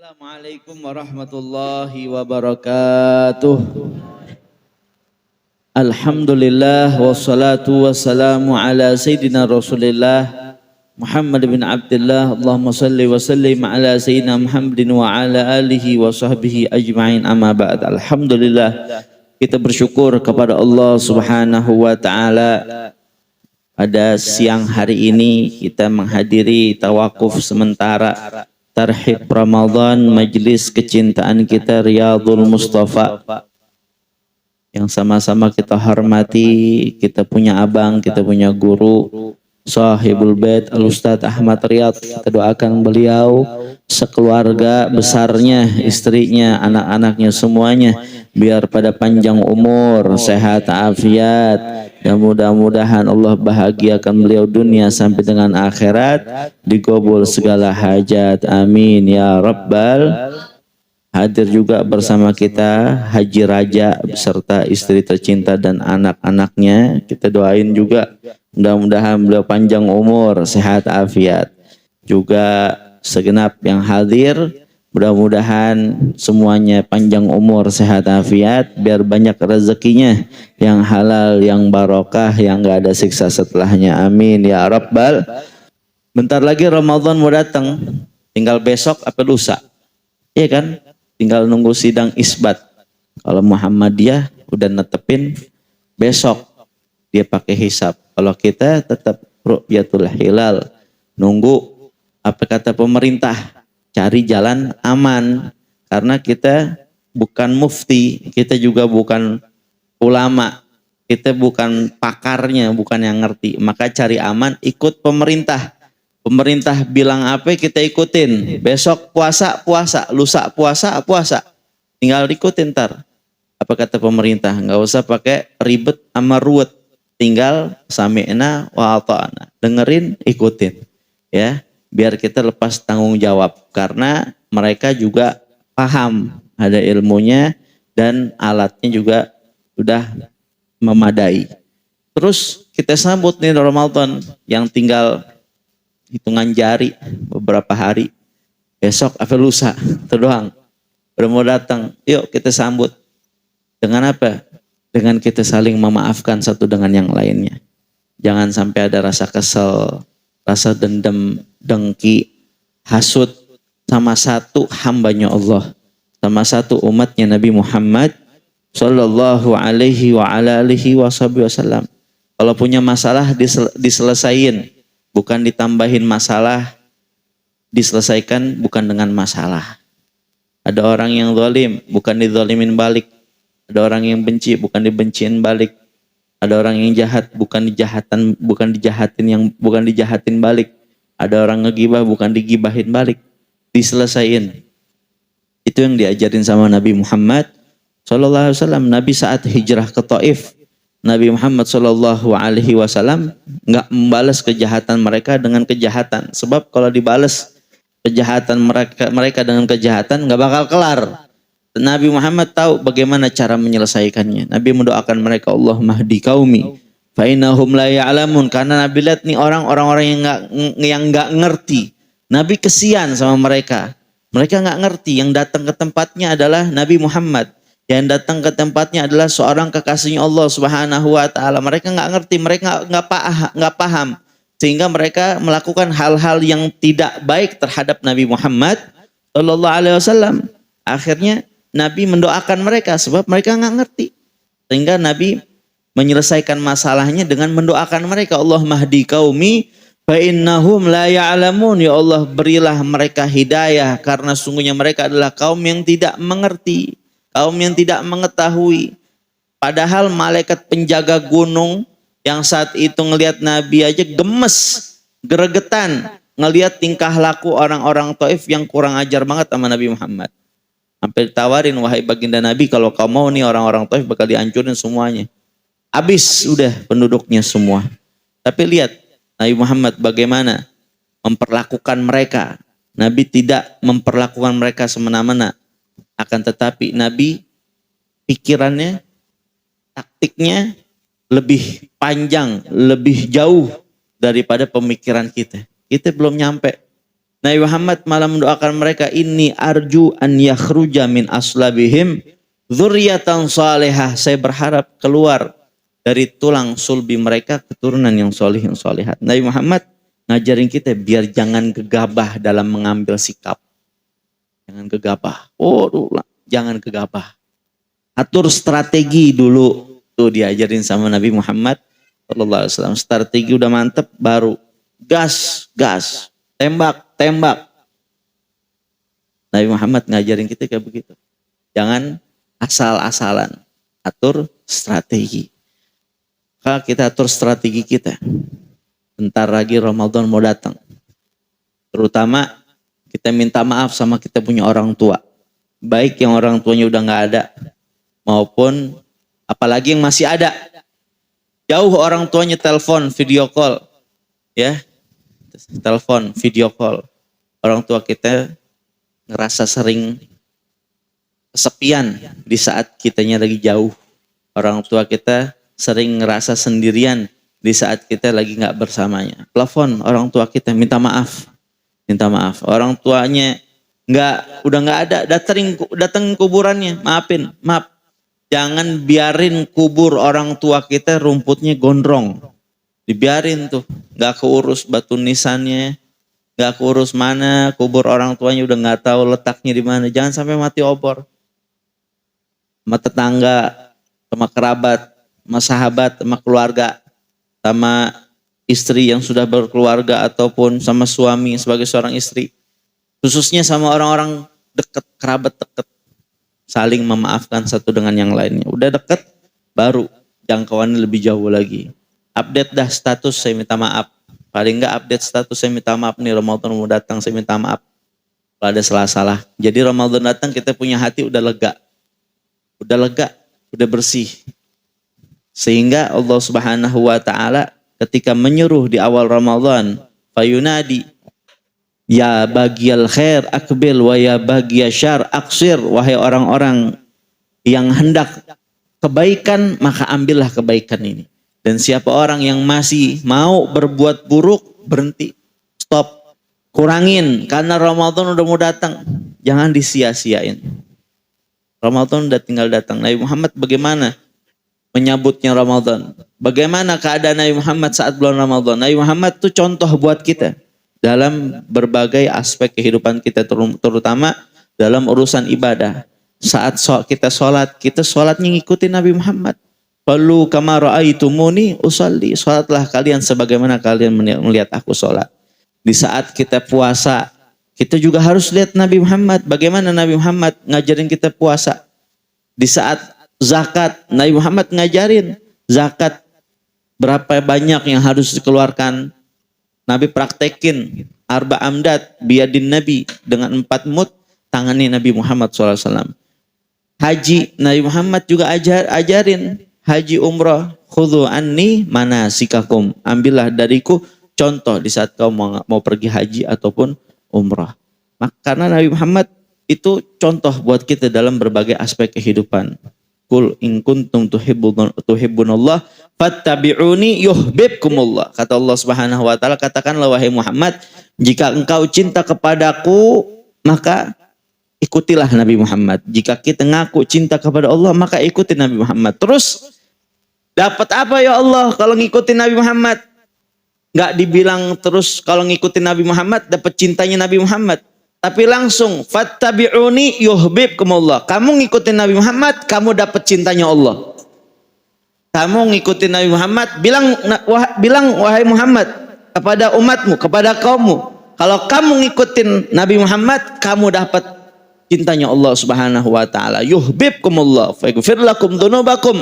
Assalamualaikum warahmatullahi wabarakatuh. Alhamdulillah wassalatu wassalamu ala sayyidina Rasulillah Muhammad bin Abdullah. Allahumma salli wa sallim ala sayyidina Muhammadin wa ala alihi wa sahbihi ajma'in, amma ba'd. Alhamdulillah, kita bersyukur kepada Allah Subhanahu wa taala. Pada siang hari ini kita menghadiri tawakuf sementara Tarhib Ramadan, majelis kecintaan kita Riyadhul Mustafa, yang sama-sama kita hormati. Kita punya abang, kita punya guru Sahibul Bait Al-Ustadz Ahmad Riyad. Kita doakan beliau, sekeluarga besarnya, istrinya, anak-anaknya semuanya, biar pada panjang umur, sehat afiat, dan mudah-mudahan Allah bahagiakan beliau dunia sampai dengan akhirat, digobol segala hajat, amin ya rabbal. Hadir juga bersama kita Haji Raja beserta istri tercinta dan anak-anaknya. Kita doain juga mudah-mudahan beliau panjang umur, sehat afiat. Juga segenap yang hadir, mudah-mudahan semuanya panjang umur, sehat afiat, biar banyak rezekinya yang halal, yang barokah, yang gak ada siksa setelahnya, amin ya rabbal. Bentar lagi Ramadan mau datang, tinggal besok apa lusa, iya kan? Tinggal nunggu sidang isbat. Kalau Muhammadiyah udah netepin besok dia pakai hisab. Kalau kita tetap ru'yatul hilal, nunggu apa kata pemerintah, cari jalan aman. Karena kita bukan mufti, kita juga bukan ulama, kita bukan pakarnya, bukan yang ngerti. Maka cari aman, ikut pemerintah. Pemerintah bilang apa kita ikutin. Besok puasa, puasa. Lusa puasa, puasa. Tinggal ikutin ntar. Apa kata pemerintah? Nggak usah pakai ribet sama ruwet. Tinggal sami'na wa ata'na. Dengerin, ikutin. Ya, biar kita lepas tanggung jawab. Karena mereka juga paham. Ada ilmunya dan alatnya juga sudah memadai. Terus kita sambut nih Ramadan yang tinggal hitungan jari, beberapa hari. Besok apa lusa, itu doang. Udah mau datang, yuk kita sambut. Dengan apa? Dengan kita saling memaafkan satu dengan yang lainnya. Jangan sampai ada rasa kesel, rasa dendam, dengki, hasud sama satu hambanya Allah, sama satu umatnya Nabi Muhammad Sallallahu alaihi wa ala alihi wasallam. Kalau punya masalah diselesain, bukan ditambahin masalah, diselesaikan bukan dengan masalah. Ada orang yang zalim, bukan dizalimin balik. Ada orang yang benci, bukan dibenciin balik. Ada orang yang jahat, bukan dijahatin balik. Ada orang ngegibah, bukan digibahin balik. Diselesain. Itu yang diajarin sama Nabi Muhammad sallallahu alaihi wasallam. Nabi saat hijrah ke Taif, Nabi Muhammad Shallallahu Alaihi Wasallam nggak membalas kejahatan mereka dengan kejahatan, sebab kalau dibalas kejahatan mereka dengan kejahatan nggak bakal kelar. Nabi Muhammad tahu bagaimana cara menyelesaikannya. Nabi mendoakan mereka, Allah mahdi qaumi fa innahum la ya'lamun. Karena Nabi lihat nih orang-orang yang nggak ngerti. Nabi kesian sama mereka. Mereka nggak ngerti. Yang datang ke tempatnya adalah Nabi Muhammad. Yang datang ke tempatnya adalah seorang kekasihnya Allah Subhanahu wa taala. Mereka nggak ngerti, mereka nggak paham, sehingga mereka melakukan hal-hal yang tidak baik terhadap Nabi Muhammad sallallahu alaihi wasallam. Akhirnya Nabi mendoakan mereka sebab mereka nggak ngerti. Sehingga Nabi menyelesaikan masalahnya dengan mendoakan mereka, Allah mahdi qaumi fa innahum la ya'lamun. Ya Allah, berilah mereka hidayah karena sungguhnya mereka adalah kaum yang tidak mengerti. Kaum yang tidak mengetahui. Padahal malaikat penjaga gunung yang saat itu ngelihat Nabi aja gemes, gregetan, ngelihat tingkah laku orang-orang Taif yang kurang ajar banget sama Nabi Muhammad. Sampai ditawarin, wahai baginda Nabi, kalau kau mau nih orang-orang Taif bakal dihancurin semuanya. Habis udah penduduknya semua. Tapi lihat Nabi Muhammad bagaimana memperlakukan mereka. Nabi tidak memperlakukan mereka semena-mena. Akan tetapi Nabi pikirannya, taktiknya lebih panjang, lebih jauh daripada pemikiran kita. Kita belum nyampe. Nabi Muhammad malah mendoakan mereka, inni arju an yakhruja min aslabihim dzurriyyatan salihah. Saya berharap keluar dari tulang sulbi mereka keturunan yang solih, yang solihat. Nabi Muhammad ngajarin kita biar jangan gegabah dalam mengambil sikap. Jangan gegabah. Jangan gegabah. Atur strategi dulu. Tuh diajarin sama Nabi Muhammad sallallahu alaihi wasallam. Strategi udah mantep, baru gas, tembak. Nabi Muhammad ngajarin kita kayak begitu. Jangan asal-asalan. Atur strategi. Kalau kita atur strategi kita, bentar lagi Ramadan mau datang. Terutama kita minta maaf sama kita punya orang tua. Baik yang orang tuanya udah gak ada, maupun apalagi yang masih ada. Jauh orang tuanya telepon, video call. Ya, telepon, video call. Orang tua kita ngerasa sering kesepian di saat kitanya lagi jauh. Orang tua kita sering ngerasa sendirian di saat kita lagi gak bersamanya. Telepon orang tua kita, minta maaf. Orang tuanya udah gak ada, datang kuburannya, maaf. Jangan biarin kubur orang tua kita rumputnya gondrong. Dibiarin tuh, gak keurus batu nisannya, gak keurus mana kubur orang tuanya, udah gak tahu letaknya di mana. Jangan sampai mati obor. Sama tetangga, sama kerabat, sama sahabat, sama keluarga, sama istri yang sudah berkeluarga ataupun sama suami sebagai seorang istri. Khususnya sama orang-orang dekat, kerabat dekat. Saling memaafkan satu dengan yang lainnya. Udah dekat, baru jangkauannya lebih jauh lagi. Update dah status, saya minta maaf. Paling enggak update status, saya minta maaf nih, Ramadan mau datang, saya minta maaf kalau ada salah-salah. Jadi Ramadan datang kita punya hati udah lega, udah bersih. Sehingga Allah Subhanahu wa taala ketika menyuruh di awal Ramadan, fayunadi ya bagiyal khair akbil wa ya bagiyal syar aksir. Wahai orang-orang yang hendak kebaikan, maka ambillah kebaikan ini. Dan siapa orang yang masih mau berbuat buruk, berhenti, stop, kurangin. Karena Ramadan udah mau datang, jangan disia-siain. Ramadan udah tinggal datang. Nabi Muhammad bagaimana menyambutnya Ramadan? Bagaimana keadaan Nabi Muhammad saat bulan Ramadan? Nabi Muhammad tuh contoh buat kita dalam berbagai aspek kehidupan kita, terutama dalam urusan ibadah. Saat kita sholatnya ngikutin Nabi Muhammad. Sallu kama ra'aitumuni usalli. Sholatlah kalian sebagaimana kalian melihat aku sholat. Di saat kita puasa, kita juga harus lihat Nabi Muhammad. Bagaimana Nabi Muhammad ngajarin kita puasa. Di saat zakat, Nabi Muhammad ngajarin zakat berapa banyak yang harus dikeluarkan. Nabi praktekin arba amdat biadin Nabi, dengan 4 mud tangannya Nabi Muhammad SAW. Haji, Nabi Muhammad juga ajarin haji umrah, khudhu anni manasikakum. Ambillah dariku contoh di saat kau mau pergi haji ataupun umrah. Karena Nabi Muhammad itu contoh buat kita dalam berbagai aspek kehidupan. Qul in kuntum tuhibbunallah fattabi'uni yuhibbukumullah. Kata Allah Subhanahu wa taala, katakanlah wahai Muhammad, jika engkau cinta kepadaku, maka ikutilah Nabi Muhammad. Jika kita ngaku cinta kepada Allah, maka ikuti Nabi Muhammad. Terus dapat apa ya Allah kalau ngikutin Nabi Muhammad? Nggak dibilang terus kalau ngikutin Nabi Muhammad dapat cintanya Nabi Muhammad. Tapi langsung fattabi'uni yuhibbukumullah. Kamu ngikutin Nabi Muhammad, kamu dapat cintanya Allah. Kamu ngikutin Nabi Muhammad, bilang wahai Muhammad kepada umatmu, kepada kaummu, kalau kamu ngikutin Nabi Muhammad, kamu dapat cintanya Allah Subhanahu wa taala. Yuhibbukumullah faghfir lakum dzunubakum.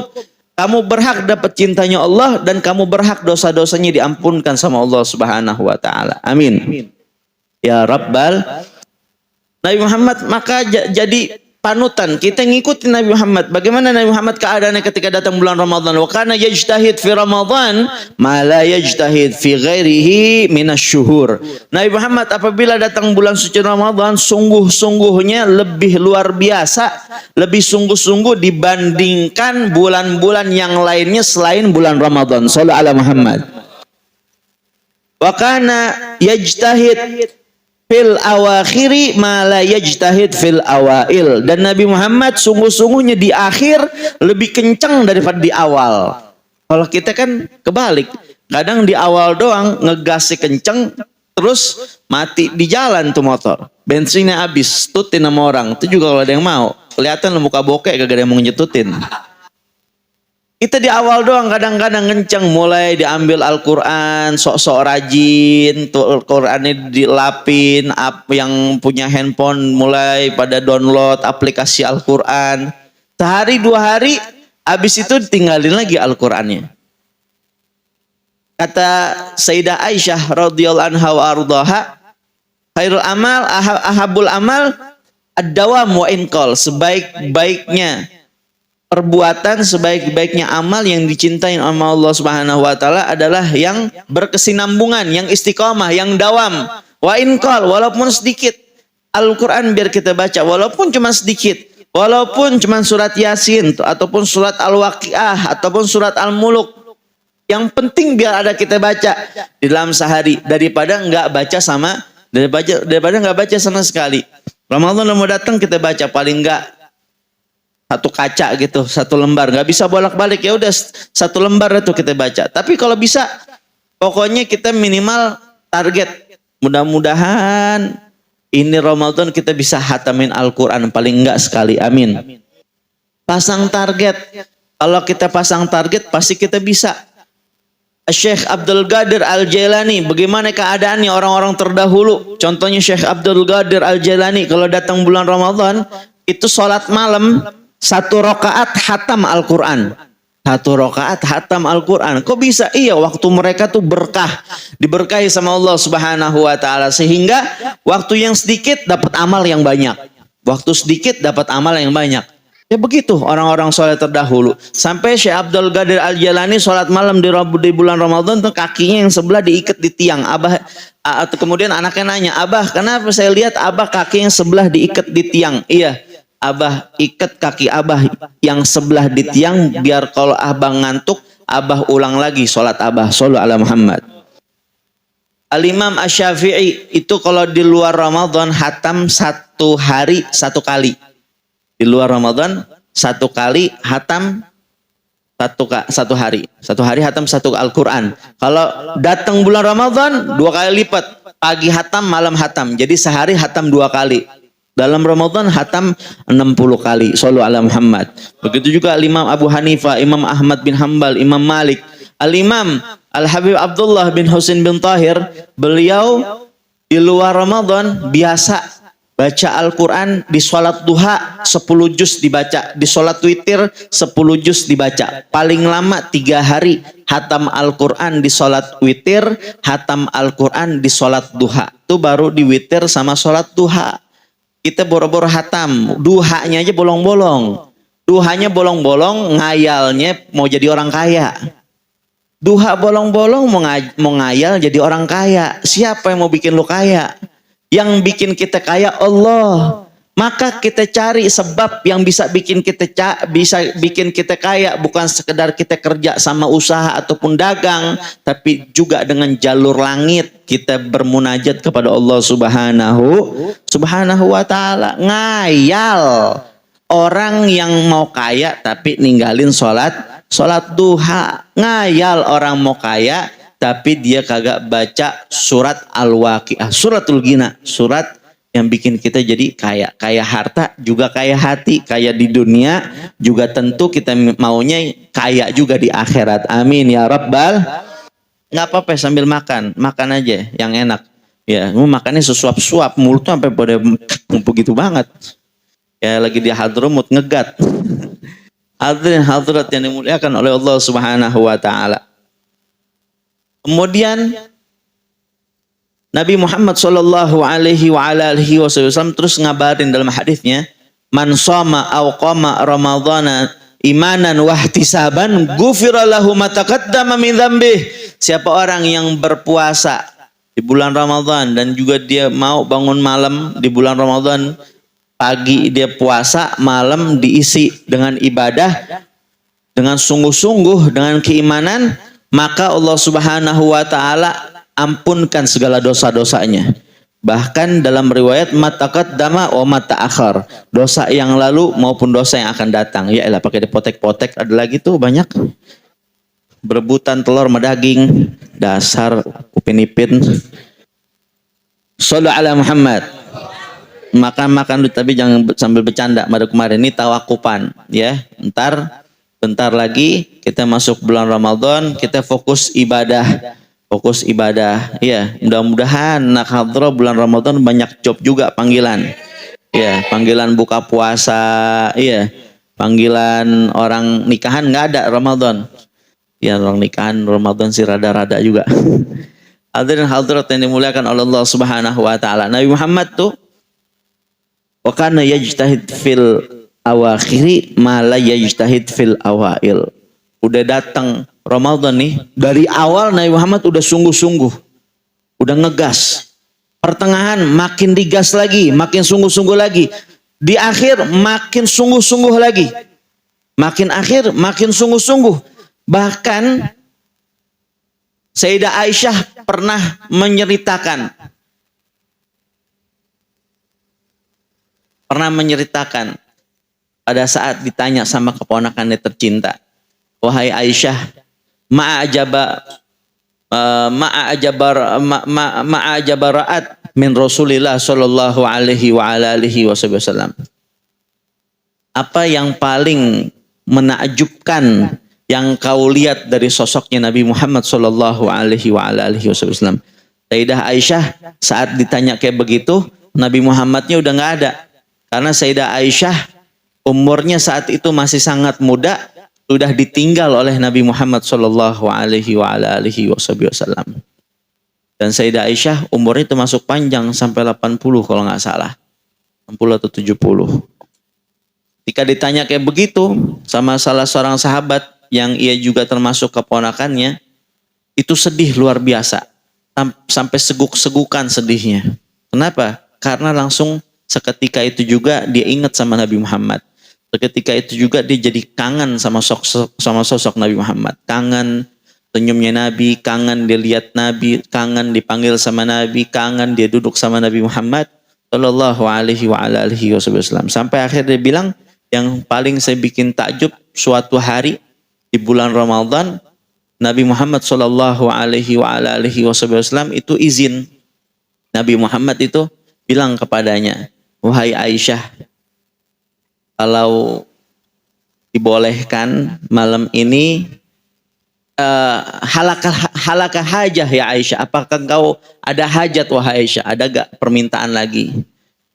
Kamu berhak dapat cintanya Allah dan kamu berhak dosa-dosanya diampunkan sama Allah Subhanahu wa taala. Amin. Ya Rabbal Nabi Muhammad, maka jadi panutan kita ngikutin Nabi Muhammad. Bagaimana Nabi Muhammad keadaannya ketika datang bulan Ramadan? Wa kana yajtahid fi Ramadan ma la yajtahid fi ghairihi minasyuhur. Nabi Muhammad apabila datang bulan suci Ramadan, sungguh-sungguhnya lebih luar biasa, lebih sungguh-sungguh dibandingkan bulan-bulan yang lainnya selain bulan Ramadan. Shallallahu alaihi Muhammad. Wa kana yajtahid fil awakhiri ma la yajtahid fil awail. Dan Nabi Muhammad sungguh-sungguhnya di akhir lebih kencang daripada di awal. Kalau kita kan kebalik. Kadang di awal doang ngegasnya kenceng, terus mati di jalan tuh motor. Bensinnya habis, tutin sama orang. Itu juga kalau ada yang mau. Kelihatan lu muka bokek kagak ada yang mau nyetutin. Kita di awal doang kadang-kadang kenceng, mulai diambil Al-Quran, sok-sok rajin, tuh Al-Qurannya dilapin, yang punya handphone mulai pada download aplikasi Al-Quran. Sehari 2 hari, habis itu tinggalin lagi Al-Qurannya. Kata Sayyidah Aisyah radhiyallahu anha wa ardhaha, khairul amal, ahabul amal, ad-dawam wa inqal, sebaik-baiknya perbuatan, sebaik-baiknya amal yang dicintai oleh Allah Subhanahu wa taala adalah yang berkesinambungan, yang istiqomah, yang dawam. Wa inqal, walaupun sedikit. Al-Qur'an biar kita baca walaupun cuma sedikit. Walaupun cuma surat Yasin ataupun surat Al-Waqiah ataupun surat Al-Muluk. Yang penting biar ada kita baca di dalam sehari daripada enggak baca sama sekali. Ramadan mau datang kita baca paling enggak 1 kaca gitu, 1 lembar, nggak bisa bolak-balik, ya udah 1 lembar itu kita baca. Tapi kalau bisa, pokoknya kita minimal target. Mudah-mudahan ini Ramadan kita bisa hatamin Al-Quran paling enggak sekali, amin. Pasang target, kalau kita pasang target pasti kita bisa. Syekh Abdul Qadir Al-Jailani, bagaimana keadaannya orang-orang terdahulu? Contohnya Syekh Abdul Qadir Al-Jailani, kalau datang bulan Ramadan itu sholat malam 1 rakaat hatam Al-Quran. 1 rakaat hatam Al-Quran. Kok bisa? Iya, waktu mereka tuh berkah. Diberkahi sama Allah Subhanahu wa ta'ala. Sehingga waktu yang sedikit dapat amal yang banyak. Waktu sedikit dapat amal yang banyak. Ya begitu orang-orang soleh terdahulu. Sampai Syekh Abdul Qadir Al-Jalani sholat malam di bulan Ramadan tuh kakinya yang sebelah diikat di tiang. Kemudian anaknya nanya, Abah, kenapa saya lihat Abah kaki yang sebelah diikat di tiang? Iya, Abah ikat kaki Abah yang sebelah di tiang biar kalau Abah ngantuk, Abah ulang lagi sholat Abah. Shallu ala Muhammad. Al-Imam Asy-Syafi'i itu kalau di luar Ramadan hatam 1 hari 1 kali. Di luar Ramadan 1 kali hatam 1 hari. 1 hari hatam 1 Al-Quran. Kalau datang bulan Ramadan 2 kali lipat. Pagi hatam, malam hatam. Jadi sehari hatam 2 kali. Dalam Ramadan hatam 60 kali. Shallu ala Muhammad. Begitu juga Imam Abu Hanifah, Imam Ahmad bin Hanbal, Imam Malik, Al-Imam Al-Habib Abdullah bin Husain bin Tahir. Beliau di luar Ramadan biasa baca Al-Quran di sholat duha 10 juz dibaca. Di sholat witir 10 juz dibaca. Paling lama 3 hari hatam Al-Quran di sholat witir, hatam Al-Quran di sholat duha. Itu baru di witir sama sholat duha. Kita boro-boro hatam, duhanya aja bolong-bolong. Duhanya bolong-bolong, ngayalnya mau jadi orang kaya. Duha bolong-bolong mau ngayal jadi orang kaya. Siapa yang mau bikin lu kaya? Yang bikin kita kaya Allah. Maka kita cari sebab yang bisa bikin kita kaya, bukan sekedar kita kerja sama usaha ataupun dagang, tapi juga dengan jalur langit kita bermunajat kepada Allah Subhanahu wa taala. Ngayal orang yang mau kaya tapi ninggalin sholat duha. Ngayal orang mau kaya tapi dia kagak baca surat Al-Waqiah, suratul Ghina, surat yang bikin kita jadi kaya harta juga kaya hati, kaya di dunia juga tentu kita maunya kaya juga di akhirat. Amin ya rabbal. Nggak apa-apa sambil makan aja yang enak. Ya, mau makannya sesuap-suap, mulutnya sampai pada begitu banget. Ya lagi di Hadramut ngegat. Hadirin hadirat yang dimuliakan oleh Allah Subhanahu wa taala. Kemudian Nabi Muhammad sallallahu alaihi wasallam terus ngabarin dalam hadisnya, man shoma aw qama ramadhana imanan wa ihtisaban ghufira lahu ma taqaddama min dzambih. Siapa orang yang berpuasa di bulan Ramadan dan juga dia mau bangun malam di bulan Ramadan, pagi dia puasa, malam diisi dengan ibadah dengan sungguh-sungguh dengan keimanan, maka Allah Subhanahu wa taala ampunkan segala dosa-dosanya. Bahkan dalam riwayat mataqaddama wa mata'akhir, dosa yang lalu maupun dosa yang akan datang. Ya elah, pakai dipotek-potek, ada lagi tuh banyak. Berebutan telur sama daging, dasar Upin Ipin. Shallu ala Muhammad. Makan-makan dulu tapi jangan sambil bercanda. Pada kemarin ini tawakupan, ya. Bentar lagi kita masuk bulan Ramadan, kita fokus ibadah. Fokus ibadah, ya. Mudah-mudahan nak hadroh bulan Ramadan banyak job juga panggilan, ya. Panggilan buka puasa, ya. Panggilan orang nikahan nggak ada Ramadan, ya. Orang nikahan Ramadan sih rada-rada juga. Hadirin hadirat yang dimuliakan oleh Allah Subhanahu Wa Taala. Nabi Muhammad tuh, wa kana yajtahid fil awakhiri ma la yajtahid fil awail. Udah datang Ramadan nih, dari awal Nabi Muhammad udah sungguh-sungguh, udah ngegas. Pertengahan makin digas lagi, makin sungguh-sungguh lagi. Di akhir makin sungguh-sungguh lagi. Makin akhir makin sungguh-sungguh. Bahkan Sayyidah Aisyah pernah menceritakan pada saat ditanya sama keponakannya tercinta, wahai Aisyah, ma'ajabarat min Rasulillah sallallahu alaihi wa ala alihi wasallam. Apa yang paling menakjubkan yang kau lihat dari sosoknya Nabi Muhammad sallallahu alaihi wa ala alihi wasallam? Sayyidah Aisyah saat ditanya kayak begitu, Nabi Muhammadnya udah nggak ada. Karena Sayyidah Aisyah umurnya saat itu masih sangat muda, sudah ditinggal oleh Nabi Muhammad sallallahu alaihi wa ala alihi wasallam. Dan Sayyidah Aisyah umurnya itu masuk panjang sampai 80 kalau nggak salah. 60 atau 70. Ketika ditanya kayak begitu sama salah seorang sahabat yang ia juga termasuk keponakannya, itu sedih luar biasa. Sampai seguk-segukan sedihnya. Kenapa? Karena langsung seketika itu juga dia ingat sama Nabi Muhammad. Ketika itu juga dia jadi kangen sama sosok Nabi Muhammad. Kangen senyumnya Nabi, kangen dia lihat Nabi, kangen dipanggil sama Nabi, kangen dia duduk sama Nabi Muhammad sallallahu alaihi wa ala alihi wasallam. Sampai akhir dia bilang, yang paling saya bikin takjub suatu hari di bulan Ramadan, Nabi Muhammad sallallahu alaihi wa ala alihi wasallam itu izin. Nabi Muhammad itu bilang kepadanya, wahai Aisyah, kalau dibolehkan malam ini halakah hajah ya Aisyah, apakah engkau ada hajat wahai Aisyah, ada gak permintaan lagi,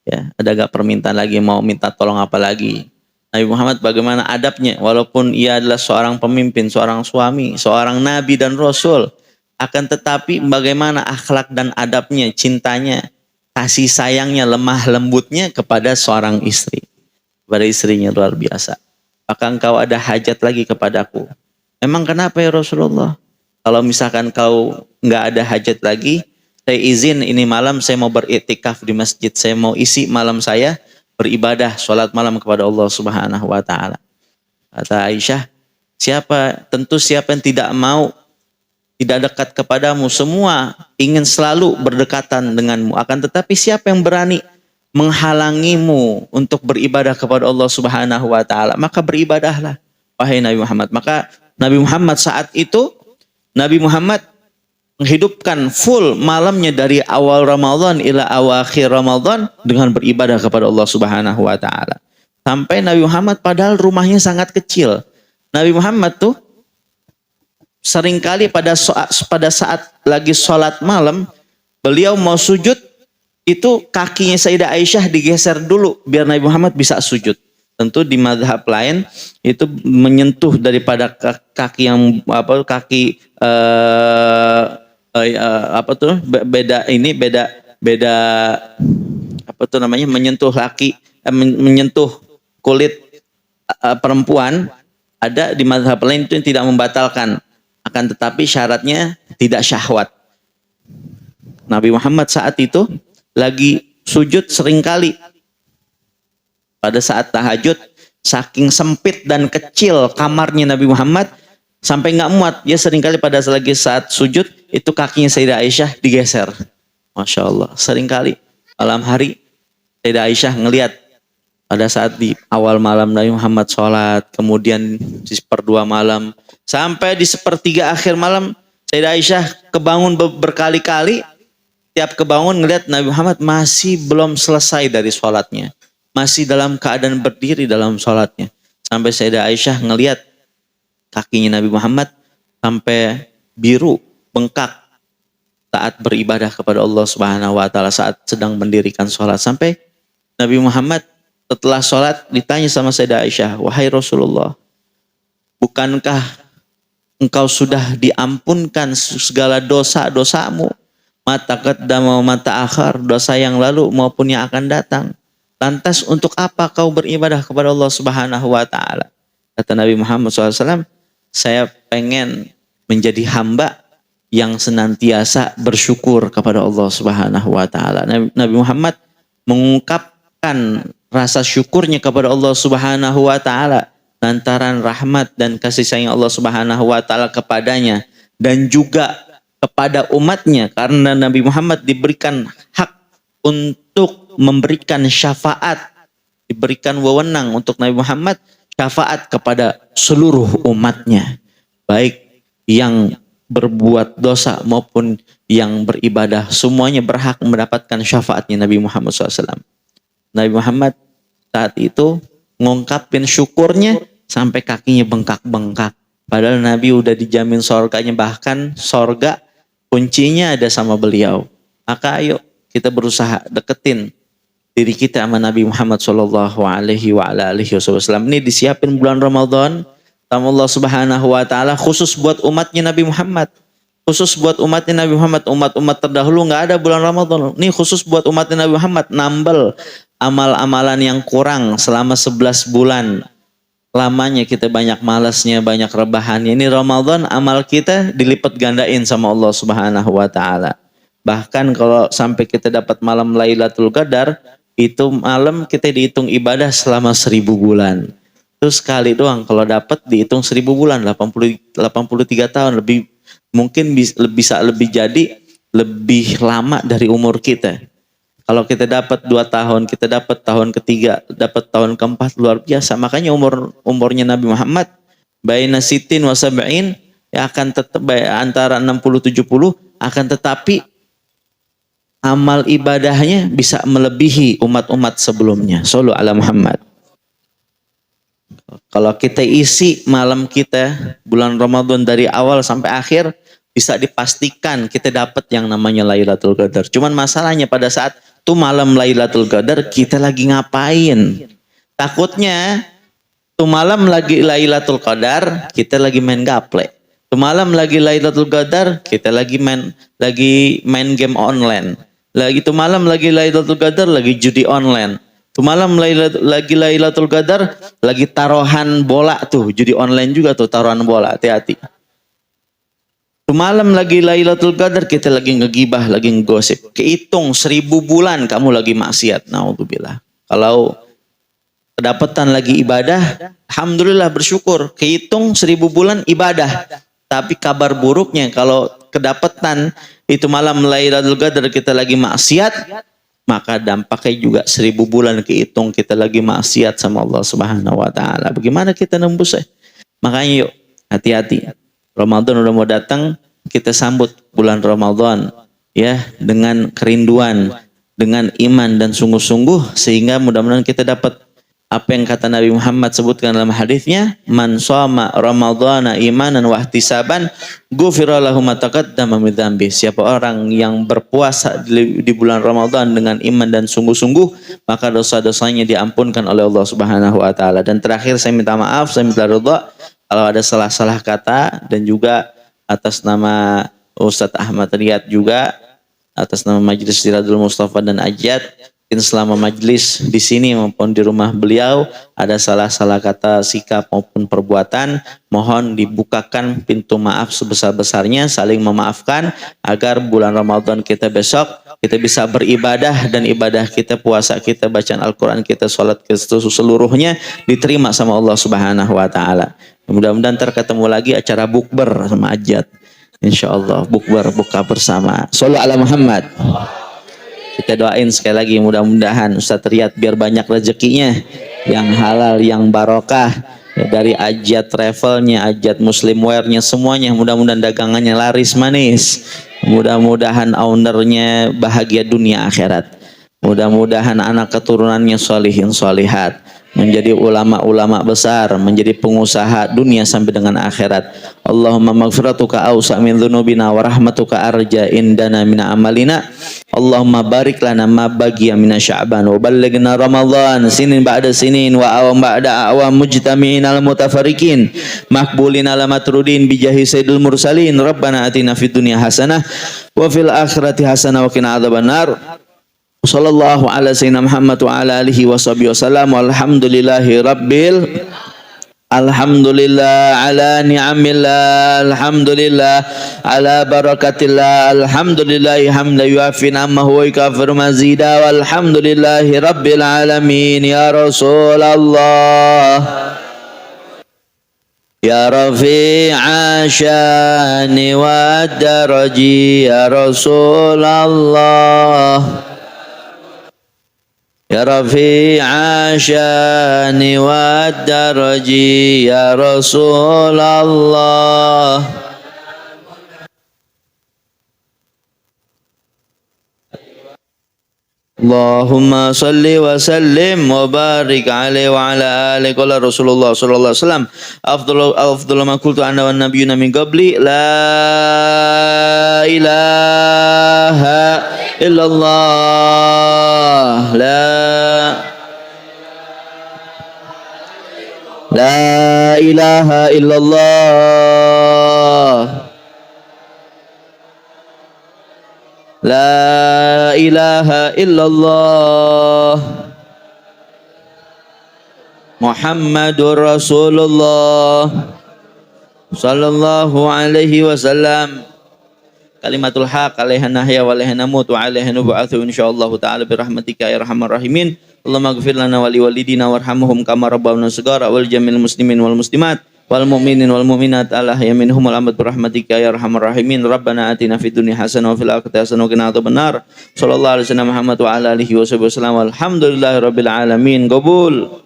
ya, ada gak permintaan lagi, mau minta tolong apa lagi? Nabi Muhammad bagaimana adabnya, walaupun ia adalah seorang pemimpin, seorang suami, seorang nabi dan rasul, akan tetapi bagaimana akhlak dan adabnya, cintanya, kasih sayangnya, lemah lembutnya kepada seorang istri, kepada istrinya luar biasa. Apakah engkau ada hajat lagi kepadaku? Emang kenapa ya Rasulullah? Kalau misalkan kau nggak ada hajat lagi, saya izin ini malam saya mau beriktikaf di masjid. Saya mau isi malam saya beribadah, sholat malam kepada Allah Subhanahu Wa Taala. Kata Aisyah, tentu siapa yang tidak mau, tidak dekat kepadamu, semua ingin selalu berdekatan denganmu. Akan tetapi siapa yang berani menghalangimu untuk beribadah kepada Allah Subhanahu Wa Taala, maka beribadahlah wahai Nabi Muhammad. Maka Nabi Muhammad saat itu, Nabi Muhammad menghidupkan full malamnya dari awal Ramadan ila awakhir Ramadan dengan beribadah kepada Allah Subhanahu Wa Taala. Sampai Nabi Muhammad padahal rumahnya sangat kecil. Nabi Muhammad tuh seringkali pada saat lagi sholat malam, beliau mau sujud, itu kakinya Sayyidah Aisyah digeser dulu biar Nabi Muhammad bisa sujud. Tentu di mazhab lain itu menyentuh daripada kaki yang menyentuh kulit perempuan. Ada di mazhab lain itu yang tidak membatalkan, akan tetapi syaratnya tidak syahwat. Nabi Muhammad saat itu lagi sujud seringkali pada saat tahajud, saking sempit dan kecil kamarnya Nabi Muhammad sampai nggak muat, ya seringkali pada saat sujud itu kakinya Sayyidah Aisyah digeser. Masya Allah, seringkali. malam hari Sayyidah Aisyah ngelihat pada saat di awal malam Nabi Muhammad sholat, kemudian di seperdua malam, sampai di sepertiga akhir malam, Sayyidah Aisyah kebangun berkali-kali. Tiap kebangun ngelihat Nabi Muhammad masih belum selesai dari sholatnya. Masih dalam keadaan berdiri dalam sholatnya. Sampai Sayyidah Aisyah ngelihat kakinya Nabi Muhammad sampai biru, bengkak saat beribadah kepada Allah Subhanahu wa taala saat sedang mendirikan sholat. Sampai Nabi Muhammad setelah sholat ditanya sama Sayyidah Aisyah, "Wahai Rasulullah, bukankah engkau sudah diampunkan segala dosa-dosamu? Mata qaddama wa mata akhar, dosa yang lalu maupun yang akan datang. Lantas untuk apa kau beribadah kepada Allah Subhanahu wa taala?" Kata Nabi Muhammad SAW, "Saya pengen menjadi hamba yang senantiasa bersyukur kepada Allah Subhanahu wa taala." Nabi Muhammad mengungkapkan rasa syukurnya kepada Allah Subhanahu wa taala lantaran rahmat dan kasih sayang Allah Subhanahu wa taala kepadanya dan juga kepada umatnya, karena Nabi Muhammad diberikan hak untuk memberikan syafaat, diberikan wewenang untuk Nabi Muhammad syafaat kepada seluruh umatnya, baik yang berbuat dosa maupun yang beribadah, semuanya berhak mendapatkan syafaatnya Nabi Muhammad SAW. Nabi Muhammad saat itu ngungkapin syukurnya sampai kakinya bengkak-bengkak. Padahal Nabi udah dijamin sorganya, bahkan sorga kuncinya ada sama beliau. Maka ayo kita berusaha deketin diri kita sama Nabi Muhammad Sallallahu Alaihi Wasallam. Ini disiapin bulan Ramadan sama Allah Subhanahu Wa Taala khusus buat umatnya Nabi Muhammad. Khusus buat umatnya Nabi Muhammad. Umat-umat terdahulu nggak ada bulan Ramadan. Ini khusus buat umatnya Nabi Muhammad. Nambel amal-amalan yang kurang selama 11 bulan. Lamanya kita banyak malasnya, banyak rebahannya. Ini Ramadan amal kita dilipat gandain sama Allah Subhanahu wa taala. Bahkan kalau sampai kita dapat malam Lailatul Qadar, itu malam kita dihitung ibadah selama 1000 bulan. Terus sekali doang kalau dapat dihitung 1000 bulan, 83 tahun, lebih mungkin bisa lebih jadi lebih lama dari umur kita. Kalau kita dapat 2 tahun, kita dapat tahun ketiga, dapat tahun keempat, luar biasa. Makanya umurnya Nabi Muhammad baina sitin wa sab'in, ya akan tetap antara 60-70, akan tetapi amal ibadahnya bisa melebihi umat-umat sebelumnya. Shallu ala Muhammad. Kalau kita isi malam kita bulan Ramadan dari awal sampai akhir, bisa dipastikan kita dapat yang namanya Lailatul Qadar. Cuman masalahnya pada saat itu malam Lailatul Qadar kita lagi ngapain? Takutnya tuh malam lagi Lailatul Qadar kita lagi main gaple. Tuh malam lagi Lailatul Qadar kita lagi main game online. Lagi tuh malam lagi Lailatul Qadar lagi judi online. Tuh malam lagi Lailatul Qadar lagi taruhan bola tuh, judi online juga tuh taruhan bola, hati-hati. Malam lagi Lailatul Qadar kita lagi ngegibah, lagi ngegosip. Kehitung 1000 bulan kamu lagi maksiat. Naudzubillah. Kalau kedapatan lagi ibadah, alhamdulillah bersyukur. Kehitung 1000 bulan ibadah. Tapi kabar buruknya kalau kedapatan itu malam Lailatul Qadar kita lagi maksiat, maka dampaknya juga 1000 bulan kehitung kita lagi maksiat sama Allah Subhanahu wa taala. Bagaimana kita nembusnya? Makanya yuk hati-hati. Ramadan udah mau datang, kita sambut bulan Ramadan ya dengan kerinduan, dengan iman dan sungguh-sungguh, sehingga mudah-mudahan kita dapat apa yang kata Nabi Muhammad sebutkan dalam hadisnya, man shoma ramadhana imanan wa ihtisaban ghufira lahu ma taqaddama min dzambi. Siapa orang yang berpuasa di bulan Ramadan dengan iman dan sungguh-sungguh, maka dosa-dosanya diampunkan oleh Allah Subhanahu wa taala. Dan terakhir saya minta maaf, saya minta ridha kalau ada salah-salah kata, dan juga atas nama Ustadz Ahmad Riyad juga, atas nama Majelis Siradul Mustafa dan Ajat, mungkin selama majelis di sini maupun di rumah beliau ada salah-salah kata, sikap maupun perbuatan, mohon dibukakan pintu maaf sebesar-besarnya, saling memaafkan agar bulan Ramadan kita besok kita bisa beribadah, dan ibadah kita, puasa kita, bacaan Al-Quran kita, sholat kita seluruhnya diterima sama Allah Subhanahu wa taala. Mudah-mudahan ntar ketemu lagi acara bukber sama Ajat. Insyaallah bukber, buka bersama. Shallu ala Muhammad. Kita doain sekali lagi mudah-mudahan Ustadz Riyad biar banyak rezekinya yang halal, yang barokah, ya, dari Ajat travelnya, Ajat Muslim Wear-nya, semuanya mudah-mudahan dagangannya laris manis, mudah-mudahan ownernya bahagia dunia akhirat, mudah-mudahan anak keturunannya solihin solihat, menjadi ulama-ulama besar, menjadi pengusaha dunia sampai dengan akhirat. Allahumma maghfiratuka awsa min dhunubina wa rahmatuka arja indana min amalina. Allahumma barik lana ma bagiya min sya'ban wa ballighna ramadhan sinin ba'da sinin wa awam ba'da awam mujtami'in al mutafariqin makbulin ala matrudin bijahi sayyidil mursalin. Rabbana atina fid dunya hasanah wa fil akhirati hasanah wa qina adzabannar. Sallallahu ala sayyidina Muhammad wa ala alihi wa sahbihi wasallam. Alhamdulillahi rabbil alhamdulillah ala ni'amillah, alhamdulillah ala barakatillah, alhamdulillah hamda yuafi namahu wa yukafiru mazida, walhamdulillahi rabbil alamin. Ya Rasulullah ya rafi'a syani wa daraji, ya Rasulullah ya rafi'a syani wa daraji, ya Rasulullah. Allahumma salli wa sallim wa barik alaihi wa ala alihi. Qala Rasulullah sallallahu alaihi wasallam afdalu ma qultu ana wan nabiyyuna min qabli la ilaha illallah la ilaha illallah la ilaha illallah Muhammadur Rasulullah sallallahu alaihi wasallam. Kalimatul haq alaiha nahya wa alaiha namut wa alaiha nub'atsu insyaallah ta'ala birahmatika ya arhamar rahimin. Allahumma ighfir lana wa liwalidina warhamhum kama rabbawna shighara wal jamil muslimin wal muslimat wal mu'minin wal mu'minat ala ya minhum wal amad birahmatika ya arhamar rahimin. Rabbana atina fid dunya hasanah wa fil akhirati hasanah wa qina adzabannar. Sallallahu alaihi wasallam Muhammad wa ala alihi wasallam. Alhamdulillahirabbil alamin. Qabul.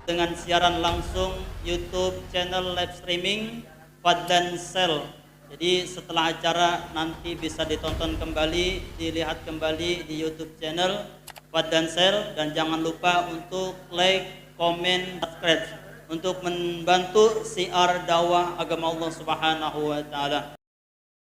Dengan siaran langsung YouTube channel live streaming Fadlan Sel. Jadi setelah acara nanti bisa ditonton kembali, dilihat kembali di YouTube channel Fadlan Sel, dan jangan lupa untuk like, komen, subscribe untuk membantu siar dakwah agama Allah Subhanahu wa taala.